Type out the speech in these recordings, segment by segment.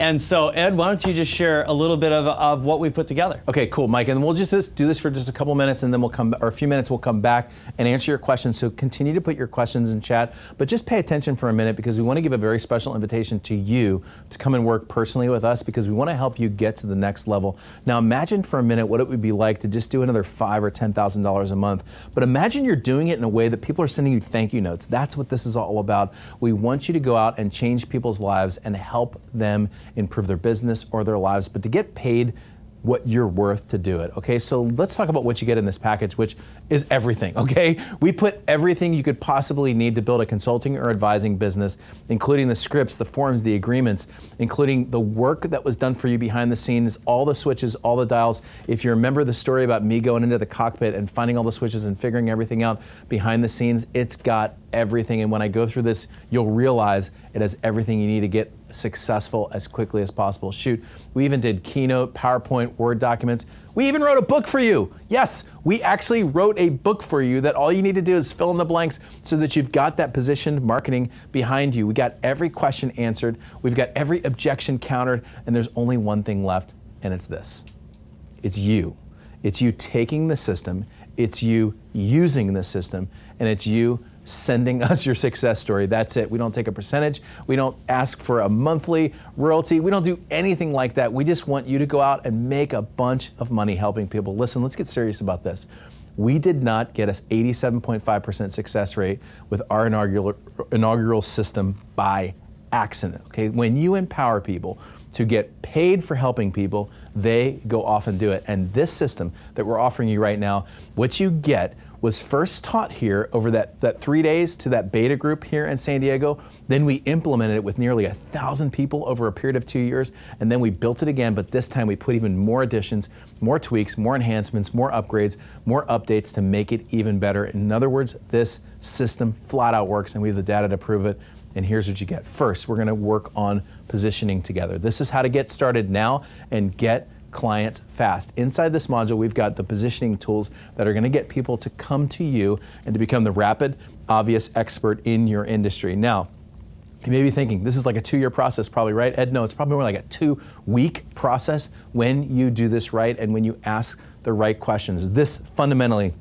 And so, Ed, why don't you just share a little bit of what we put together? Okay, cool, Mike. And we'll just do this for just a couple minutes, and then a few minutes, we'll come back and answer your questions. So continue to put your questions in chat, but just pay attention for a minute, because we want to give a very special invitation to you to come and work personally with us, because we want to help you get to the next level. Now, imagine for a minute what it would be like to just do another $5,000 or $10,000 a month. But imagine you're doing it in a way that people are sending you thank you notes. That's what this is all about. We want you to go out and change people's lives and help them improve their business or their lives, but to get paid what you're worth to do it. Okay, so let's talk about what you get in this package, which is everything. Okay, we put everything you could possibly need to build a consulting or advising business, including the scripts, the forms, the agreements, including the work that was done for you behind the scenes, all the switches, all the dials. If you remember the story about me going into the cockpit and finding all the switches and figuring everything out behind the scenes, it's got everything. And when I go through this, you'll realize it has everything you need to get successful as quickly as possible. Shoot, we even did Keynote, PowerPoint, Word documents. We even wrote a book for you. Yes, we actually wrote a book for you that all you need to do is fill in the blanks so that you've got that positioned marketing behind you. We got every question answered. We've got every objection countered, and there's only one thing left, and it's this. It's you. It's you taking the system, it's you using the system, and it's you sending us your success story. That's it. We don't take a percentage. We don't ask for a monthly royalty. We don't do anything like that. We just want you to go out and make a bunch of money helping people. Listen, let's get serious about this. We did not get us 87.5% success rate with our inaugural system by accident. Okay, when you empower people to get paid for helping people, they go off and do it. And this system that we're offering you right now, what you get was first taught here over that 3 days to that beta group here in San Diego. Then we implemented it with nearly 1,000 people over a period of 2 years. And then we built it again, but this time we put even more additions, more tweaks, more enhancements, more upgrades, more updates to make it even better. In other words, this system flat out works, and we have the data to prove it. And here's what you get. First, we're gonna work on positioning together. This is how to get started now and get clients fast. Inside this module, we've got the positioning tools that are gonna get people to come to you and to become the rapid, obvious expert in your industry. Now, you may be thinking, this is like a 2-year process probably, right? Ed, no, it's probably more like a 2-week process when you do this right and when you ask the right questions. This fundamentally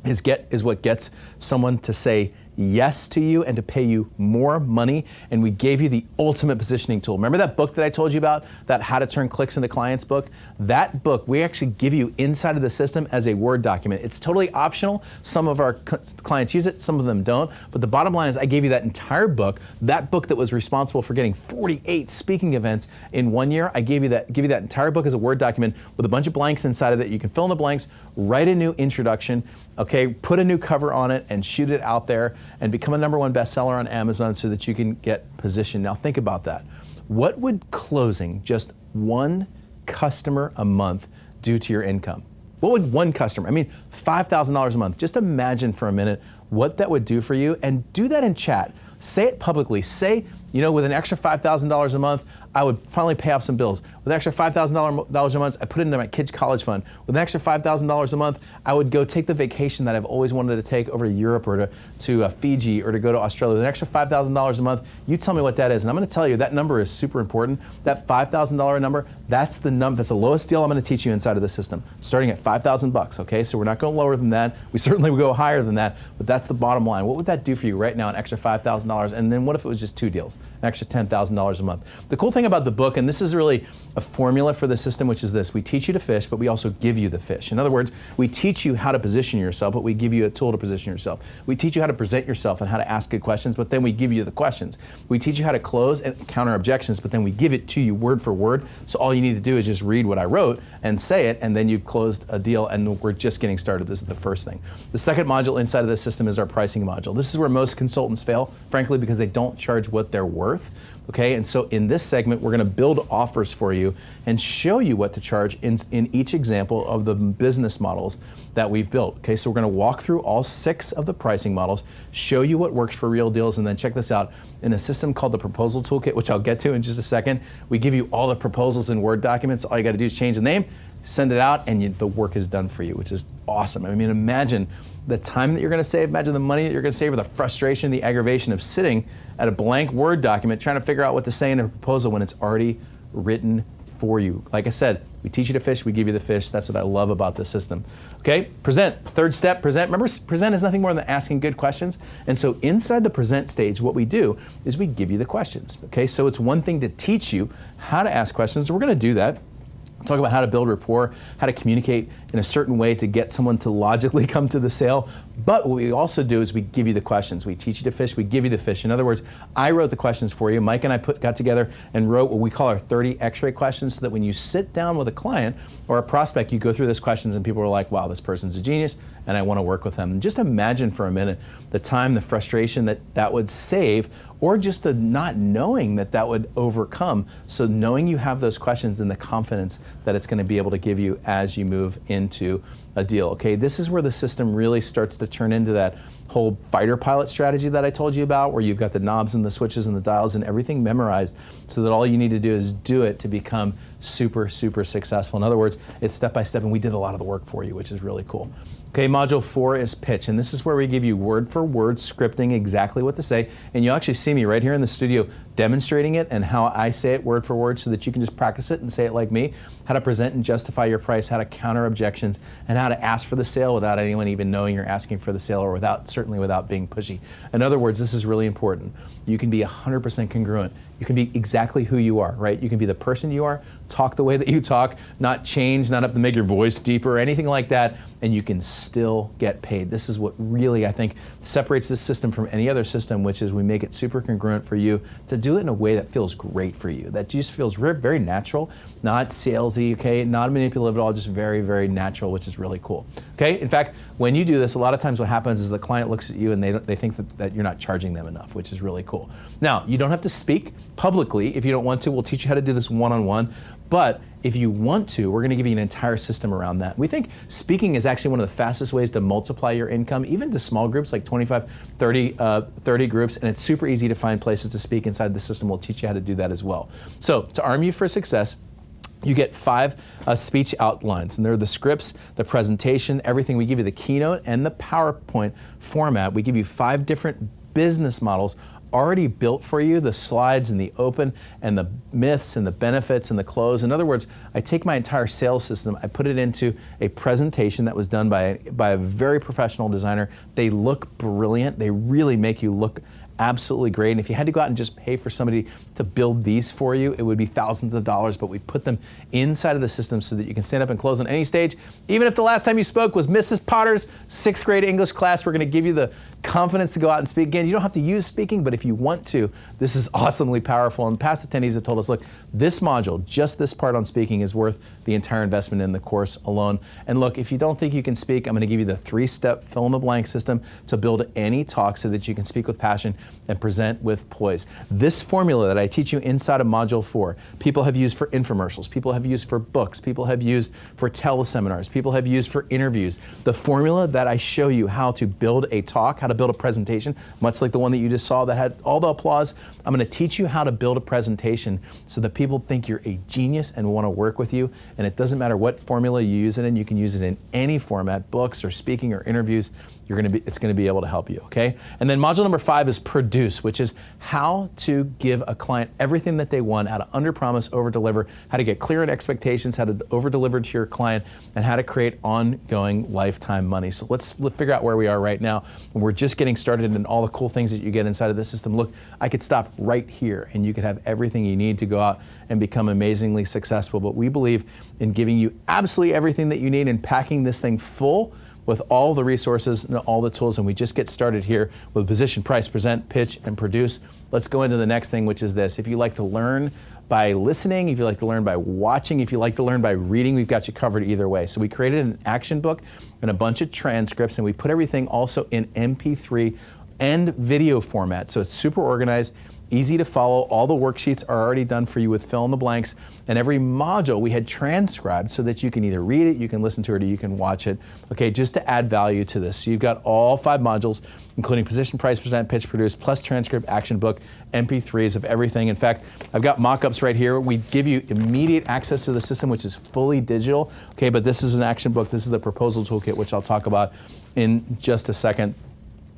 is what gets someone to say yes to you and to pay you more money. And we gave you the ultimate positioning tool. Remember that book that I told you about, that How to Turn Clicks into Clients book? That book we actually give you inside of the system as a Word document. It's totally optional. Some of our clients use it, some of them don't. But the bottom line is I gave you that entire book, that book that was responsible for getting 48 speaking events in 1 year. I give you that entire book as a Word document with a bunch of blanks inside of it. You can fill in the blanks, write a new introduction, okay, put a new cover on it and shoot it out there and become a #1 bestseller on Amazon so that you can get positioned. Now think about that. What would closing just one customer a month do to your income? What would one customer, I mean, $5,000 a month. Just imagine for a minute what that would do for you, and do that in chat. Say it publicly. Say, you know, with an extra $5,000 a month, I would finally pay off some bills. With an extra $5,000 a month, I put it into my kids' college fund. With an extra $5,000 a month, I would go take the vacation that I've always wanted to take over to Europe or to Fiji or to go to Australia. With an extra $5,000 a month, you tell me what that is. And I'm gonna tell you that number is super important. That $5,000 number, that's the lowest deal I'm gonna teach you inside of the system, starting at 5,000 bucks, okay? So we're not going lower than that. We certainly would go higher than that, but that's the bottom line. What would that do for you right now, an extra $5,000? And then what if it was just 2 deals, an extra $10,000 a month? The cool thing about the book, and this is really a formula for the system, which is this: we teach you to fish, but we also give you the fish. In other words, we teach you how to position yourself, but we give you a tool to position yourself. We teach you how to present yourself and how to ask good questions, but then we give you the questions. We teach you how to close and counter objections, but then we give it to you word for word. So all you need to do is just read what I wrote and say it, and then you've closed a deal, and we're just getting started. This is the first thing. The second module inside of this system is our pricing module. This is where most consultants fail, frankly, because they don't charge what they're worth. Okay, and so in this segment, we're gonna build offers for you and show you what to charge in each example of the business models that we've built. Okay, so we're gonna walk through all 6 of the pricing models, show you what works for real deals, and then check this out. In a system called the Proposal Toolkit, which I'll get to in just a second, we give you all the proposals in Word documents. All you gotta do is change the name, send it out, and the work is done for you, which is awesome. I mean, imagine the time that you're gonna save, imagine the money that you're gonna save, or the frustration, the aggravation of sitting at a blank Word document trying to figure out what to say in a proposal when it's already written for you. Like I said, we teach you to fish, we give you the fish. That's what I love about this system. Okay, present. Third step, present. Remember, present is nothing more than asking good questions. And so inside the present stage, what we do is we give you the questions. Okay, so it's one thing to teach you how to ask questions. We're going to do that. Talk about how to build rapport, how to communicate in a certain way to get someone to logically come to the sale. But what we also do is we give you the questions. We teach you to fish, we give you the fish. In other words, I wrote the questions for you. Mike and I got together and wrote what we call our 30 X-ray questions, so that when you sit down with a client or a prospect, you go through those questions and people are like, wow, this person's a genius and I want to work with them. And just imagine for a minute the time, the frustration that would save, or just the not knowing that would overcome. So knowing you have those questions and the confidence that it's going to be able to give you as you move into a deal. Okay, this is where the system really starts to turn into that whole fighter pilot strategy that I told you about, where you've got the knobs and the switches and the dials and everything memorized, so that all you need to do is do it to become super, super successful. In other words, it's step by step, and we did a lot of the work for you, which is really cool. Okay, module 4 is pitch, and this is where we give you word for word scripting exactly what to say, and you'll actually see me right here in the studio demonstrating it and how I say it word for word, so that you can just practice it and say it like me, how to present and justify your price, how to counter objections, and how to ask for the sale without anyone even knowing you're asking for the sale, or certainly without being pushy. In other words, this is really important. You can be 100% congruent. You can be exactly who you are, right? You can be the person you are, talk the way that you talk, not change, not have to make your voice deeper or anything like that, and you can still get paid. This is what really, I think, separates this system from any other system, which is we make it super congruent for you to do it in a way that feels great for you, that just feels very natural, not salesy, okay, not manipulative at all, just very, very natural, which is really cool. Okay, in fact, when you do this, a lot of times what happens is the client looks at you and they think that you're not charging them enough, which is really cool. Now, you don't have to speak publicly if you don't want to. We'll teach you how to do this one-on-one, but if you want to, we're going to give you an entire system around that. We think speaking is actually one of the fastest ways to multiply your income, even to small groups like 25, 30 groups, and it's super easy to find places to speak inside the system. We'll teach you how to do that as well. So to arm you for success, you get 5 speech outlines, and they're the scripts, the presentation, everything. We give you the keynote and the PowerPoint format. We give you 5 different business models already built for you, the slides and the open and the myths and the benefits and the close. In other words, I take my entire sales system, I put it into a presentation that was done by a very professional designer. They look brilliant. They really make you look absolutely great. And if you had to go out and just pay for somebody to build these for you, it would be thousands of dollars, but we put them inside of the system so that you can stand up and close on any stage. Even if the last time you spoke was Mrs. Potter's 6th grade English class, we're going to give you the confidence to go out and speak again. You don't have to use speaking, but if you want to, this is awesomely powerful. And past attendees have told us, look, this module, just this part on speaking, is worth the entire investment in the course alone. And look, if you don't think you can speak, I'm going to give you the 3-step fill-in-the-blank system to build any talk so that you can speak with passion and present with poise. This formula that I teach you inside of Module 4, people have used for infomercials, people have used for books, people have used for teleseminars, people have used for interviews. The formula that I show you how to build a talk, how to build a presentation, much like the one that you just saw that had all the applause, I'm going to teach you how to build a presentation so that people think you're a genius and want to work with you. And it doesn't matter what formula you use it in, you can use it in any format, books or speaking or interviews. It's going to be able to help you, okay? And then module number 5 is produce, which is how to give a client everything that they want, how to under-promise, over-deliver, how to get clear on expectations, how to over-deliver to your client, and how to create ongoing lifetime money. So let's figure out where we are right now. We're just getting started and all the cool things that you get inside of the system. Look, I could stop right here and you could have everything you need to go out and become amazingly successful. But we believe in giving you absolutely everything that you need and packing this thing full with all the resources and all the tools, and we just get started here with position, price, present, pitch, and produce. Let's go into the next thing, which is this. If you like to learn by listening, if you like to learn by watching, if you like to learn by reading, we've got you covered either way. So we created an action book and a bunch of transcripts, and we put everything also in MP3 and video format. So it's super organized, easy to follow. All the worksheets are already done for you with fill in the blanks. And every module we had transcribed so that you can either read it, you can listen to it, or you can watch it. Okay, just to add value to this. So you've got all 5 modules, including position, price, present, pitch, produce, plus transcript, action book, MP3s of everything. In fact, I've got mock-ups right here. We give you immediate access to the system, which is fully digital. Okay, but this is an action book. This is the proposal toolkit, which I'll talk about in just a second.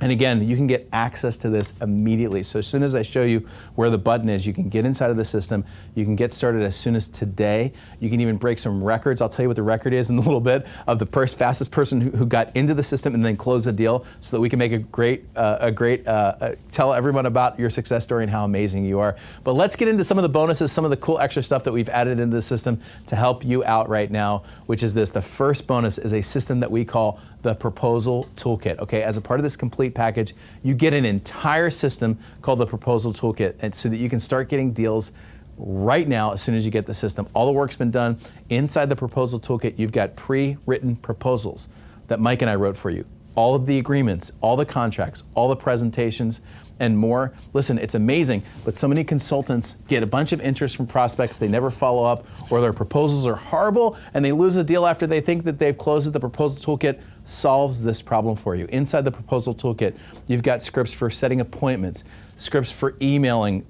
And again, you can get access to this immediately. So as soon as I show you where the button is, you can get inside of the system. You can get started as soon as today. You can even break some records. I'll tell you what the record is in a little bit of the fastest person who got into the system and then closed the deal, so that we can make a great, tell everyone about your success story and how amazing you are. But let's get into some of the bonuses, some of the cool extra stuff that we've added into the system to help you out right now, which is this. The first bonus is a system that we call the Proposal Toolkit. Okay, as a part of this complete package, you get an entire system called the Proposal Toolkit, and so that you can start getting deals right now as soon as you get the system. All the work's been done. Inside the Proposal Toolkit, you've got pre-written proposals that Mike and I wrote for you. All of the agreements, all the contracts, all the presentations, and more. Listen, it's amazing, but so many consultants get a bunch of interest from prospects, they never follow up, or their proposals are horrible, and they lose a deal after they think that they've closed it. The Proposal Toolkit solves this problem for you. Inside the Proposal Toolkit, you've got scripts for setting appointments, scripts for emailing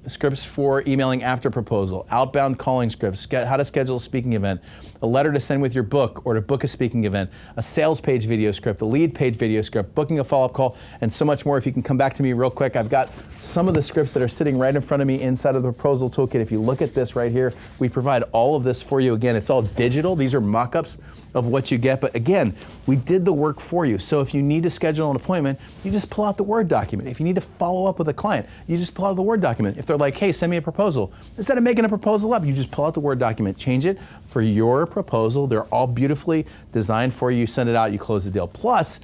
after proposal, outbound calling scripts, how to schedule a speaking event, a letter to send with your book or to book a speaking event, a sales page video script, a lead page video script, booking a follow-up call, and so much more. If you can come back to me real quick, I've got some of the scripts that are sitting right in front of me inside of the Proposal Toolkit. If you look at this right here, we provide all of this for you. Again, it's all digital. These are mock-ups of what you get, but again, we did the work for you. So if you need to schedule an appointment, you just pull out the Word document. If you need to follow up with a client, you just pull out the Word document. If they're like, hey, send me a proposal, instead of making a proposal up, you just pull out the Word document, change it for your proposal. They're all beautifully designed for you. You send it out, you close the deal. Plus,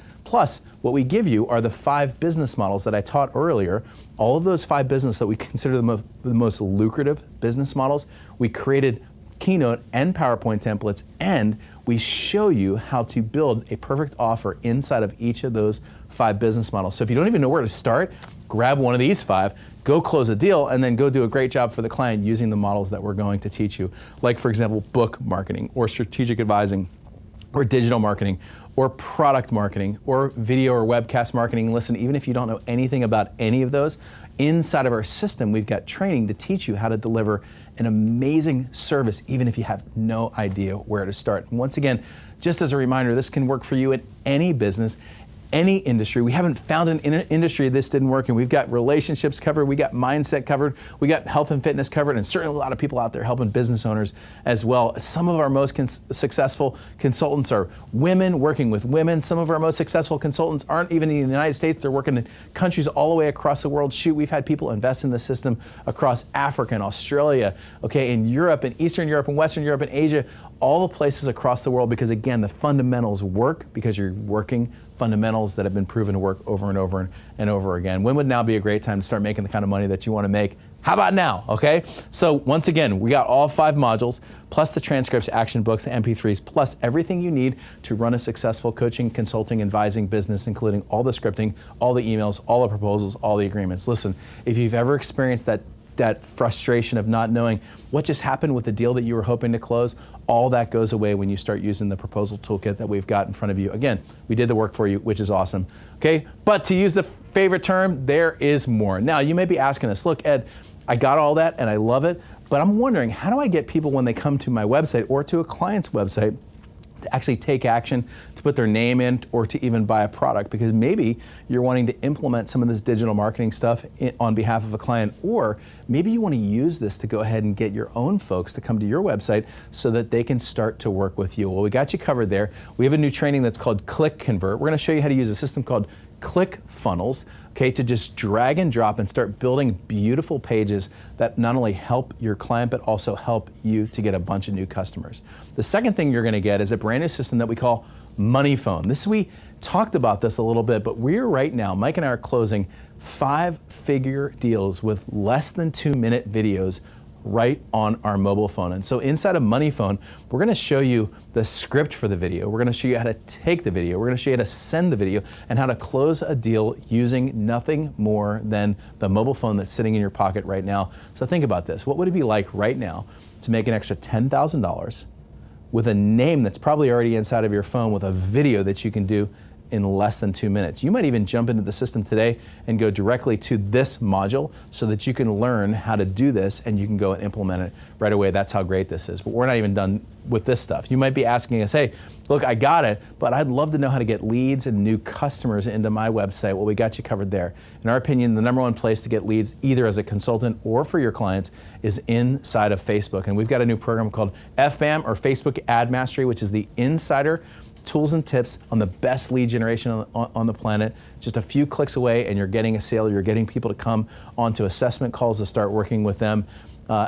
what we give you are the 5 business models that I taught earlier. All of those 5 business that we consider the most lucrative business models, we created Keynote and PowerPoint templates, and we show you how to build a perfect offer inside of each of those 5 business models. So if you don't even know where to start, grab one of these 5, go close a deal, and then go do a great job for the client using the models that we're going to teach you. Like, for example, book marketing, or strategic advising, or digital marketing, or product marketing, or video or webcast marketing. Listen, even if you don't know anything about any of those, inside of our system, we've got training to teach you how to deliver an amazing service, even if you have no idea where to start. And once again, just as a reminder, this can work for you in any business, any industry. We haven't found an industry this didn't work in. We've got relationships covered, we got mindset covered, we got health and fitness covered, and certainly a lot of people out there helping business owners as well. Some of our most successful consultants are women working with women. Some of our most successful consultants aren't even in the United States. They're working in countries all the way across the world. Shoot, we've had people invest in the system across Africa and Australia, okay, in Europe, and Eastern Europe, and Western Europe, and Asia, all the places across the world, because again, the fundamentals work because you're working fundamentals that have been proven to work over and over and over again. When would now be a great time to start making the kind of money that you want to make? How about now, okay? So once again, we got all 5 modules, plus the transcripts, action books, MP3s, plus everything you need to run a successful coaching, consulting, advising business, including all the scripting, all the emails, all the proposals, all the agreements. Listen, if you've ever experienced that frustration of not knowing what just happened with the deal that you were hoping to close, all that goes away when you start using the Proposal Toolkit that we've got in front of you. Again, we did the work for you, which is awesome. Okay, but to use the favorite term, there is more. Now, you may be asking us, look, Ed, I got all that and I love it, but I'm wondering, how do I get people when they come to my website or to a client's website to actually take action, to put their name in, or to even buy a product? Because maybe you're wanting to implement some of this digital marketing stuff on behalf of a client, or maybe you want to use this to go ahead and get your own folks to come to your website so that they can start to work with you. Well, we got you covered there. We have a new training that's called Click Convert. We're going to show you how to use a system called Click Funnels, okay, to just drag and drop and start building beautiful pages that not only help your client, but also help you to get a bunch of new customers. The second thing you're going to get is a brand new system that we call Money Phone. We talked about this a little bit, but we're right now, Mike and I are closing 5-figure deals with less than 2-minute videos right on our mobile phone. And so inside of Money Phone, we're going to show you the script for the video. We're going to show you how to take the video. We're going to show you how to send the video and how to close a deal using nothing more than the mobile phone that's sitting in your pocket right now. So think about this. What would it be like right now to make an extra $10,000 with a name that's probably already inside of your phone, with a video that you can do in less than 2 minutes. You might even jump into the system today and go directly to this module so that you can learn how to do this and you can go and implement it right away. That's how great this is. But we're not even done with this stuff. You might be asking us, hey, look, I got it, but I'd love to know how to get leads and new customers into my website. Well, we got you covered there. In our opinion, the #1 place to get leads, either as a consultant or for your clients, is inside of Facebook. And we've got a new program called FBAM, or Facebook Ad Mastery, which is the insider tools and tips on the best lead generation on the planet. Just a few clicks away and you're getting a sale, you're getting people to come onto assessment calls to start working with them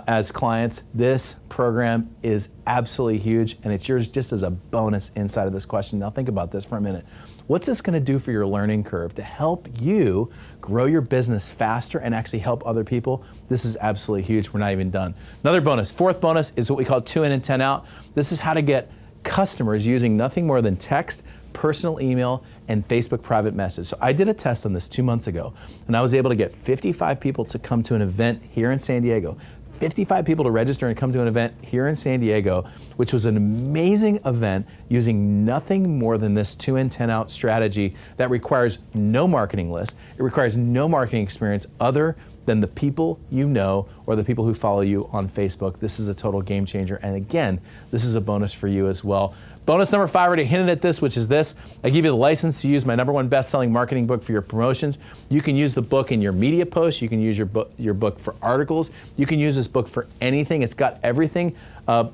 as clients. This program is absolutely huge and it's yours just as a bonus inside of this question. Now think about this for a minute. What's this going to do for your learning curve to help you grow your business faster and actually help other people? This is absolutely huge. We're not even done. Another bonus, 4th bonus, is what we call 2 in and 10 out. This is how to get customers using nothing more than text, personal email, and Facebook private message. So I did a test on this 2 months ago, and I was able to get 55 people to come to an event here in San Diego. 55 people to register and come to an event here in San Diego, which was an amazing event using nothing more than this 2 in, 10 out strategy that requires no marketing list. It requires no marketing experience other than the people you know or the people who follow you on Facebook. This is a total game changer. And again, this is a bonus for you as well. Bonus number 5, I already hinted at this, which is this. I give you the license to use my #1 best-selling marketing book for your promotions. You can use the book in your media posts. You can use your book for articles. You can use this book for anything. It's got everything.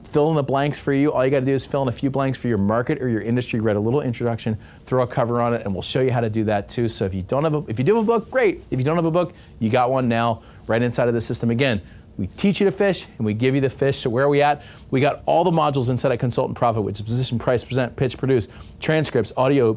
Fill in the blanks for you. All you got to do is fill in a few blanks for your market or your industry, write a little introduction, throw a cover on it, and we'll show you how to do that too. So if you do have a book, great. If you don't have a book, you got one now right inside of the system. Again, we teach you to fish and we give you the fish. So where are we at? We got all the modules inside of Consultant Profit, which is position, price, present, pitch, produce, transcripts, audio,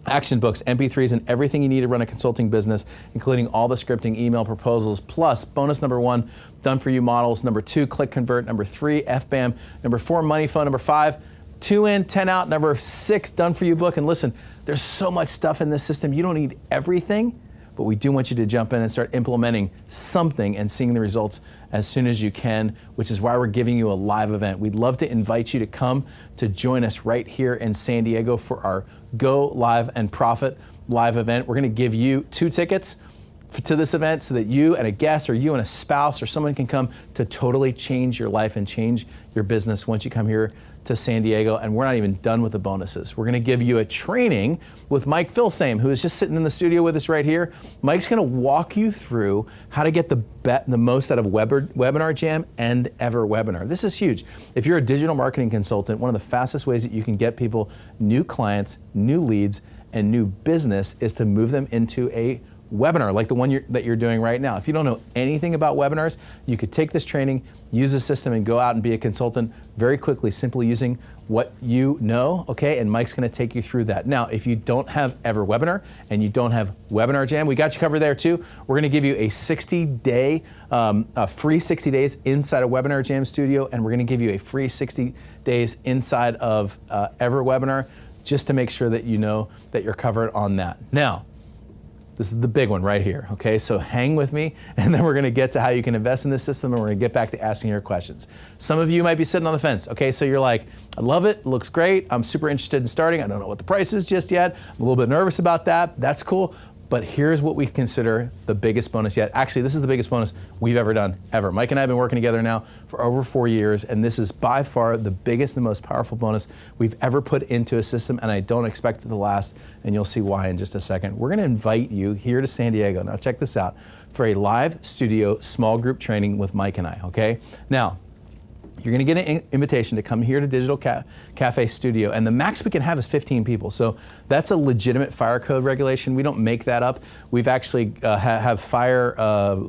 action books, MP3s, and everything you need to run a consulting business, including all the scripting, email proposals, plus bonus #1, done for you models, #2, click convert, #3, FBAM, #4, money phone, #5, 2 in, 10 out, #6, done for you book. And listen, there's so much stuff in this system. You don't need everything, but we do want you to jump in and start implementing something and seeing the results as soon as you can, which is why we're giving you a live event. We'd love to invite you to come to join us right here in San Diego for our Go Live and Profit live event. We're going to give you 2 tickets to this event so that you and a guest or you and a spouse or someone can come to totally change your life and change your business once you come here to San Diego. And we're not even done with the bonuses. We're going to give you a training with Mike Filsame, who is just sitting in the studio with us right here. Mike's going to walk you through how to get the most out of Webinar Jam and Ever Webinar. This is huge. If you're a digital marketing consultant, one of the fastest ways that you can get people new clients, new leads, and new business is to move them into a webinar like the one that you're doing right now. If you don't know anything about webinars, you could take this training, use the system, and go out and be a consultant very quickly, simply using what you know, okay? And Mike's gonna take you through that. Now, if you don't have Ever Webinar and you don't have Webinar Jam, we got you covered there too. We're gonna give you a 60-day, a free 60 days inside of Webinar Jam Studio, and we're gonna give you a free 60 days inside of Ever Webinar, just to make sure that you know that you're covered on that. Now, this is the big one right here, okay? So hang with me, and then we're gonna get to how you can invest in this system, and we're gonna get back to asking your questions. Some of you might be sitting on the fence, okay? So you're like, I love it looks great, I'm super interested in starting, I don't know what the price is just yet, I'm a little bit nervous about that, that's cool. But here's what we consider the biggest bonus yet. Actually, this is the biggest bonus we've ever done, ever. Mike and I have been working together now for over 4 years, and this is by far the biggest and most powerful bonus we've ever put into a system, and I don't expect it to last, and you'll see why in just a second. We're gonna invite you here to San Diego, now check this out, for a live studio small group training with Mike and I, okay? Now, you're gonna get an invitation to come here to Digital Cafe Studio, and the max we can have is 15 people. So that's a legitimate fire code regulation. We don't make that up. We've actually have fire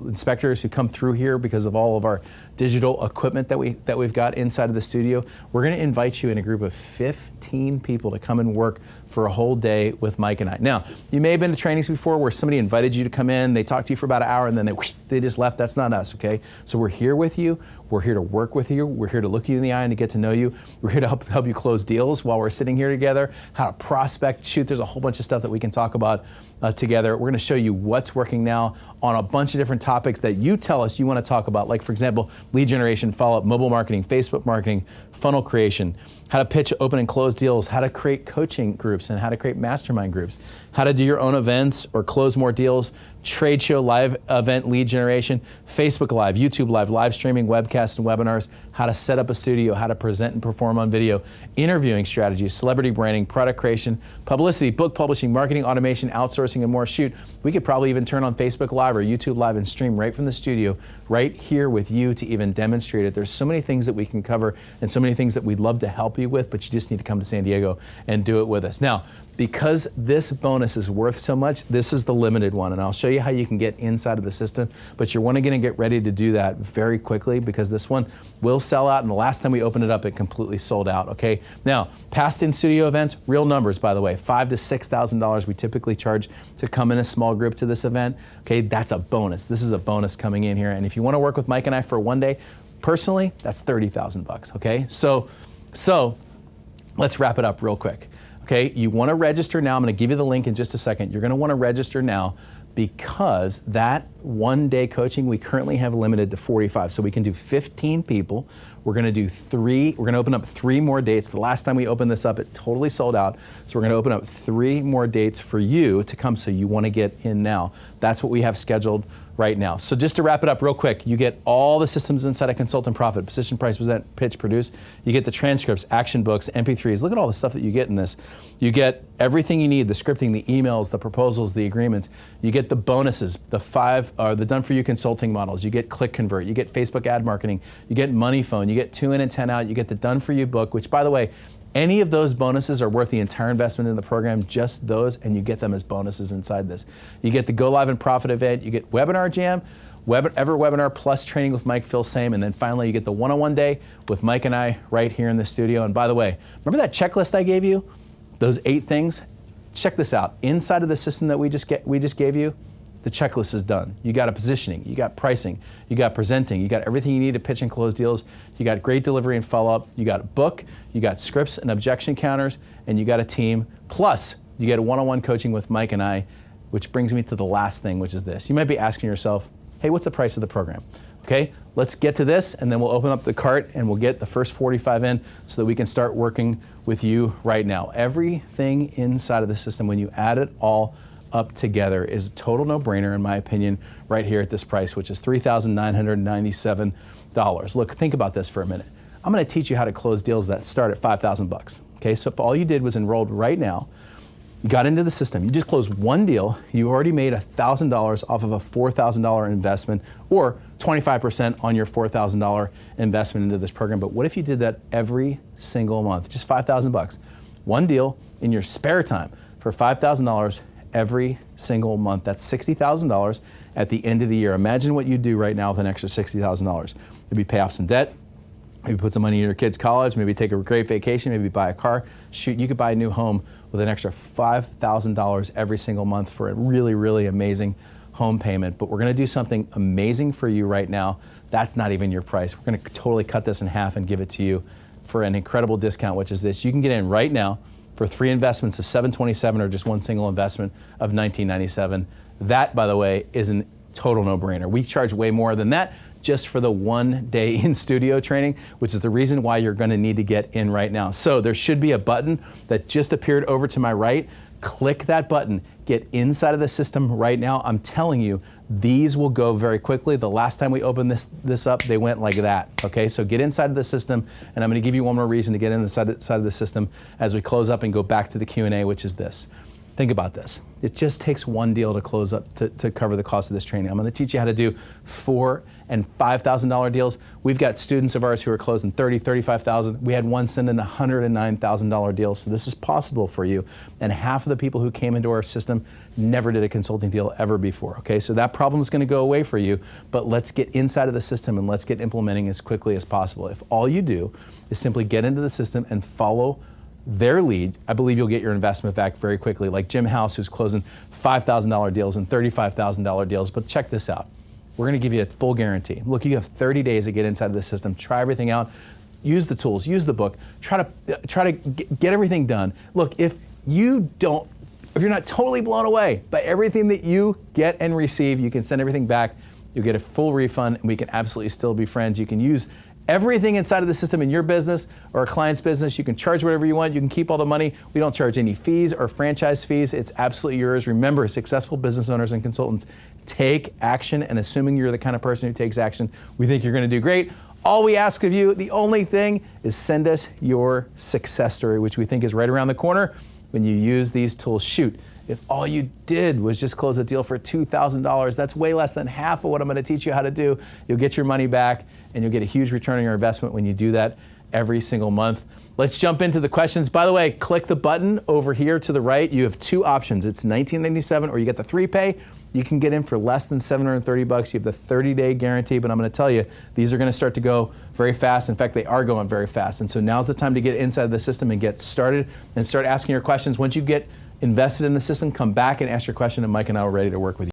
inspectors who come through here because of all of our digital equipment that we've got inside of the studio. We're gonna invite you in a group of 15 people to come and work for a whole day with Mike and I. Now, you may have been to trainings before where somebody invited you to come in, they talked to you for about an hour, and then they just left. That's not us, okay? So we're here with you. We're here to work with you. We're here to look you in the eye and to get to know you. We're here to help you close deals while we're sitting here together, how to prospect, shoot. There's a whole bunch of stuff that we can talk about together. We're going to show you what's working now on a bunch of different topics that you tell us you want to talk about, like, for example, lead generation, follow-up, mobile marketing, Facebook marketing, funnel creation, how to pitch, open, and close deals, how to create coaching groups and how to create mastermind groups, how to do your own events or close more deals, trade show, live event lead generation, Facebook Live, YouTube Live, live streaming, webcasts, and webinars, how to set up a studio, how to present and perform on video, interviewing strategies, celebrity branding, product creation, publicity, book publishing, marketing, automation, outsourcing, and more. Shoot, we could probably even turn on Facebook Live or YouTube Live and stream right from the studio, right here with you to even demonstrate it. There's so many things that we can cover and so many things that we'd love to help you with, but you just need to come to San Diego and do it with us. Now, because this bonus is worth so much, this is the limited one, and I'll show you how you can get inside of the system, but you're going to get ready to do that very quickly because this one will sell out, and the last time we opened it up, it completely sold out, okay? Now, past in-studio events, real numbers, by the way, $5,000 to $6,000 we typically charge to come in a small group to this event, okay? That's a bonus. This is a bonus coming in here, and if you want to work with Mike and I for one day, personally, that's $30,000, okay? So let's wrap it up real quick. Okay, you want to register now. I'm going to give you the link in just a second. You're going to want to register now because that one-day coaching we currently have limited to 45. So we can do 15 people. We're going to do we're going to open up 3 more dates. The last time we opened this up, it totally sold out. So we're going to open up 3 more dates for you to come, so you want to get in now. That's what we have scheduled right now. So just to wrap it up real quick, you get all the systems inside of Consult and Profit: position, price, present, pitch, produce. You get the transcripts, action books, MP3s. Look at all the stuff that you get in this. You get everything you need: the scripting, the emails, the proposals, the agreements. You get the bonuses, the done-for-you consulting models. You get Click Convert. You get Facebook ad marketing. You get Money Phone. You get 2 in and 10 out. You get the done-for-you book, which, by the way, any of those bonuses are worth the entire investment in the program, just those, and you get them as bonuses inside this. You get the Go Live and Profit event, you get Webinar Jam, Ever Webinar plus training with Mike, Phil, same, and then finally you get the one-on-one day with Mike and I right here in the studio. And by the way, remember that checklist I gave you? Those 8 things? Check this out. Inside of the system that we just gave you, the checklist is done. You got a positioning, you got pricing, you got presenting, you got everything you need to pitch and close deals, you got great delivery and follow-up, you got a book, you got scripts and objection counters, and you got a team. Plus, you get a one-on-one coaching with Mike and I, which brings me to the last thing, which is this. You might be asking yourself, hey, what's the price of the program? Okay, let's get to this, and then we'll open up the cart and we'll get the first 45 in so that we can start working with you right now. Everything inside of the system, when you add it all up together, is a total no-brainer in my opinion right here at this price, which is $3,997. Look, think about this for a minute. I'm going to teach you how to close deals that start at $5,000. Okay, so if all you did was enrolled right now, you got into the system, you just closed one deal, you already made $1,000 off of a $4,000 investment, or 25% on your $4,000 investment into this program. But what if you did that every single month? Just $5,000. One deal in your spare time for $5,000 every single month. That's $60,000 at the end of the year. Imagine what you'd do right now with an extra $60,000. Maybe pay off some debt, maybe put some money in your kids' college, maybe take a great vacation, maybe buy a car. Shoot, you could buy a new home with an extra $5,000 every single month for a really, really amazing home payment. But we're going to do something amazing for you right now. That's not even your price. We're going to totally cut this in half and give it to you for an incredible discount, which is this. You can get in right now for 3 investments of $727 or just one single investment of $1997. That, by the way, is a total no-brainer. We charge way more than that just for the one day in studio training, which is the reason why you're going to need to get in right now. So there should be a button that just appeared over to my right. Click that button, get inside of the system right now. I'm telling you, these will go very quickly. The last time we opened this up, they went like that. Okay, so get inside of the system, and I'm going to give you one more reason to get inside of the system as we close up and go back to the Q&A, which is this. Think about this. It just takes one deal to close up to cover the cost of this training. I'm going to teach you how to do $4,000 and $5,000 deals. We've got students of ours who are closing $30,000, $35,000. We had one send in a $109,000 deal. So this is possible for you. And half of the people who came into our system never did a consulting deal ever before. Okay, so that problem is going to go away for you. But let's get inside of the system and let's get implementing as quickly as possible. If all you do is simply get into the system and follow their lead, I believe you'll get your investment back very quickly. Like Jim House, who's closing $5,000 deals and $35,000 deals. But check this out. we're going to give you a full guarantee. Look, you have 30 days to get inside of the system, try everything out, use the tools, use the book, try to get everything done. Look, if you're not totally blown away by everything that you get and receive, you can send everything back. You'll get a full refund, and we can absolutely still be friends. You can use everything inside of the system in your business or a client's business. You can charge whatever you want. You can keep all the money. We don't charge any fees or franchise fees. It's absolutely yours. Remember, successful business owners and consultants take action, and assuming you're the kind of person who takes action, we think you're going to do great. All we ask of you, the only thing, is send us your success story, which we think is right around the corner when you use these tools. Shoot, if all you did was just close a deal for $2,000, that's way less than half of what I'm going to teach you how to do. You'll get your money back, and you'll get a huge return on your investment when you do that every single month. Let's jump into the questions. By the way, click the button over here to the right. You have two options. It's $19.97, or you get the 3-pay. You can get in for less than $730. You have the 30-day guarantee, but I'm going to tell you, these are going to start to go very fast. In fact, they are going very fast. And so now's the time to get inside of the system and get started and start asking your questions. Once you get invested in the system, come back and ask your question, and Mike and I are ready to work with you.